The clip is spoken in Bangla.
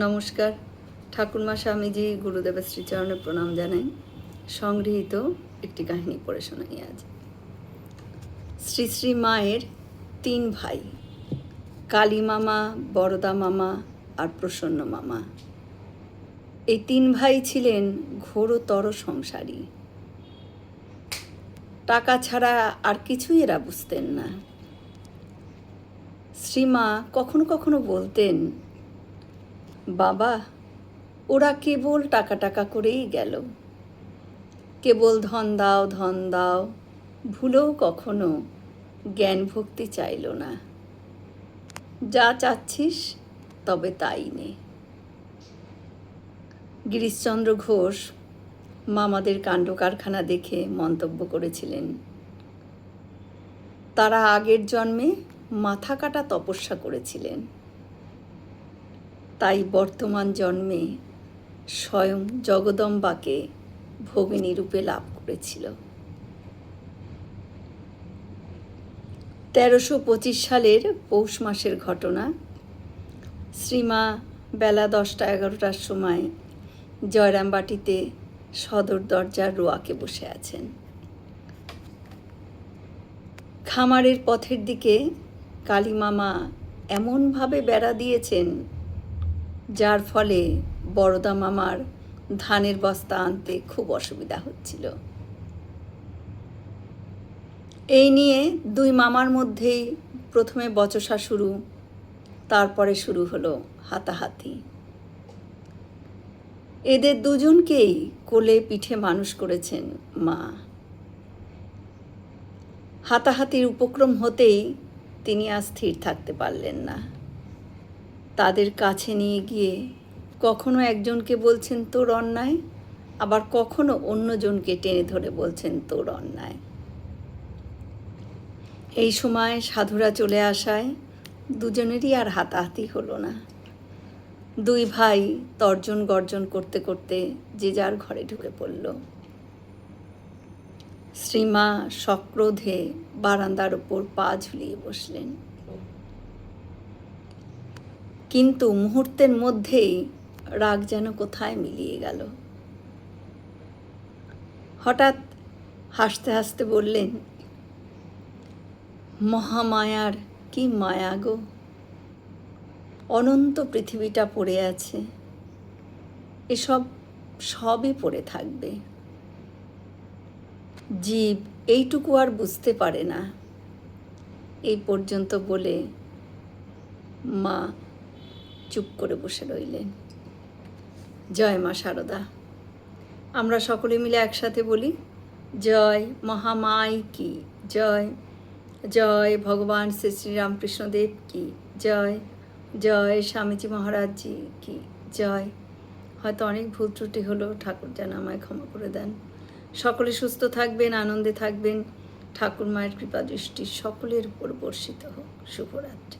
নমস্কার। ঠাকুরমা স্বামীজি গুরুদেবের শ্রীচরণে প্রণাম জানাই। সংগৃহীত একটি কাহিনী পড়ে শোনাই আজ। শ্রী শ্রী মায়ের 3 ভাই, কালী মামা, বরদা মামা আর প্রসন্ন মামা। এই 3 ভাই ছিলেন ঘোরতর সংসারী। টাকা ছাড়া আর কিছুই এরা বুঝতেন না। শ্রীমা কখনো কখনো বলতেন, বাবা, ওরা কেবল টাকা টাকা করেই গেল, কেবল ধন দাও ধন দাও, ভুলেও কখনো জ্ঞান ভক্তি চাইল না। যা চাচ্ছিস তবে তাই নে। গিরিশচন্দ্র ঘোষ মামাদের কাণ্ড কারখানা দেখে মন্তব্য করেছিলেন, তারা আগের জন্মে মাথা কাটা তপস্যা করেছিলেন, তাই বর্তমান জন্মে স্বয়ং জগদম্বাকে ভগিনী রূপে লাভ করেছিল। 1325 সালের পৌষ মাসের ঘটনা। শ্রীমা বেলা 10টা-11টার সময় জয়রামবাটিতে সদর দরজার রোয়াকে বসে আছেন। খামারের পথের দিকে কালী মামা এমনভাবে বেড়া দিয়েছেন, যার ফলে বরদা মামার ধানের বস্তা আনতে খুব অসুবিধা হচ্ছিল। এই নিয়ে 2 মামার মধ্যেই প্রথমে বচসা শুরু, তারপরে শুরু হলো হাতাহাতি। এদের দুজনকেই কোলে পিঠে মানুষ করেছেন মা। হাতাহাতির উপক্রম হতেই তিনি আর স্থির থাকতে পারলেন না। তাদের কাছে নিয়ে গিয়ে কখনো একজনকে বলছেন তোর অন্যায়, আবার কখনো অন্যজনকে টেনে ধরে বলছেন তোর অন্যায়। এই সময় সাধুরা চলে আসায় দুজনেরই আর হাতাহাতি হলো না। 2 ভাই তর্জন গর্জন করতে করতে যে যার ঘরে ঢুকে পড়ল। শ্রীমা সক্রোধে বারান্দার ওপর পা ঝুলিয়ে বসলেন, কিন্তু মুহূর্তের মধ্যেই রাগ যেন কোথায় মিলিয়ে গেল। হঠাৎ হাসতে হাসতে বললেন, মহামায়ার কি মায়া গো, অনন্ত পৃথিবীটা পড়ে আছে, এসব সবই পড়ে থাকবে, জীব এইটুকু আর বুঝতে পারে না। এই পর্যন্ত বলে মা চুপ করে বসে রইলেন। জয় মা শারদা। আমরা সকলে মিলে একসাথে বলি, জয় মহামাই কি জয়, জয় ভগবান শ্রী শ্রীরামকৃষ্ণদেব কি জয়, জয় স্বামীজি মহারাজজি কি জয়। হয়তো অনেক ভুল ত্রুটি হলো, ঠাকুর যেন আমায় ক্ষমা করে দেন। সকলে সুস্থ থাকবেন, আনন্দে থাকবেন। ঠাকুর মায়ের কৃপা দৃষ্টি সকলের উপর বর্ষিত হোক। শুভরাত্রি।